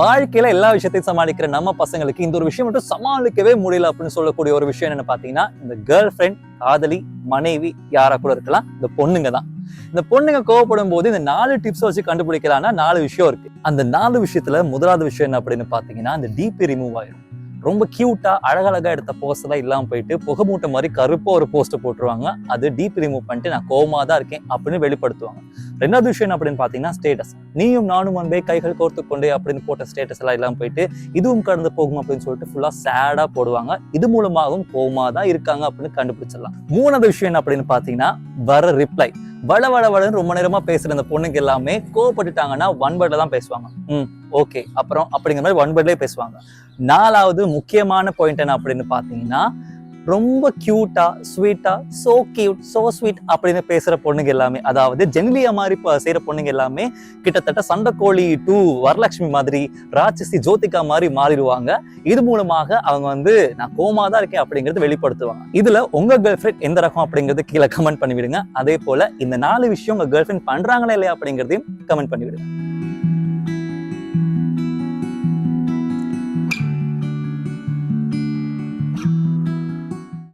வாழ்க்கையில எல்லா விஷயத்தையும் சமாளிக்கிற நம்ம பசங்களுக்கு இந்த ஒரு விஷயம் மட்டும் சமாளிக்கவே முடியல அப்படின்னு சொல்லக்கூடிய ஒரு விஷயம் என்ன பாத்தீங்கன்னா, இந்த கேர்ள் ஃப்ரெண்ட், காதலி, மனைவி யாரா கூட இருக்கலாம், இந்த பொண்ணுங்க தான். இந்த பொண்ணுங்க கோவப்படும் போது இந்த 4 டிப்ஸ் வச்சு கண்டுபிடிக்கலாம்னா 4 விஷயம் இருக்கு. அந்த 4 விஷயத்துல முதலாவது விஷயம் என்ன அப்படின்னு பாத்தீங்கன்னா, இந்த டிபி ரிமூவ் ஆயிடும். ரொம்ப கியூட்டா அழகழகா எடுத்த போஸ்ட் எல்லாம் இல்லாம போயிட்டு புகை மூட்டை மாதிரி கருப்பா ஒரு போஸ்ட் போட்டுருவாங்க. அது டிபி ரிமூவ் பண்ணிட்டு நான் கோவமா தான் இருக்கேன் அப்படின்னு வெளிப்படுத்துவாங்க. ரெண்டாவது விஷயம் என்ன அப்படின்னு பாத்தீங்கன்னா, ஸ்டேட்டஸ். நீயும் நானும் அன்பே கைகள் கோர்த்து கொண்டே அப்படின்னு போட்ட ஸ்டேட்டஸ் எல்லாம் இல்லாம போயிட்டு இதுவும் கடந்து போகும் அப்படின்னு சொல்லிட்டு ஃபுல்லா சேடா போடுவாங்க. இது மூலமாகவும் கோவமா தான் இருக்காங்க அப்படின்னு கண்டுபிடிச்சிடலாம். மூணாவது விஷயம் என்ன அப்படின்னு பாத்தீங்கன்னா, வர ரிப்ளை. வளன்னு ரொம்ப நேரமா பேசுற இந்த பொண்ணுங்க எல்லாமே கோவப்பட்டுட்டாங்கன்னா ஒன் வேர்ட்ல தான் பேசுவாங்க. ஓகே அப்புறம் அப்படிங்கிற மாதிரி ஒன் வேர்ட்லயே பேசுவாங்க. நாலாவது முக்கியமான பாயிண்ட் என்ன அப்படின்னு பாத்தீங்கன்னா, ரொம்ப கியூட்டா ஸ்வீட்டா சோ கியூட் சோ ஸ்வீட் அப்படின்னு பேசுற பொண்ணுங்க எல்லாமே, அதாவது ஜெனிலியா மாதிரி செய்யற பொண்ணுங்க எல்லாமே கிட்டத்தட்ட சண்டைக்கோழி 2 வரலட்சுமி மாதிரி, ராட்சசி ஜோதிகா மாதிரி மாறிடுவாங்க. இது மூலமாக அவங்க நான் கோவமா தான் இருக்கேன் அப்படிங்கறது வெளிப்படுத்துவாங்க. இதுல உங்க கேர்ள் ஃப்ரெண்ட் எந்த ரகம் அப்படிங்கறது கீழே கமெண்ட் பண்ணிவிடுங்க. அதே போல இந்த 4 விஷயம் உங்க கேர்ள் ஃப்ரெண்ட் பண்றாங்களா இல்லையா அப்படிங்கறதையும் கமெண்ட் பண்ணிவிடுங்க.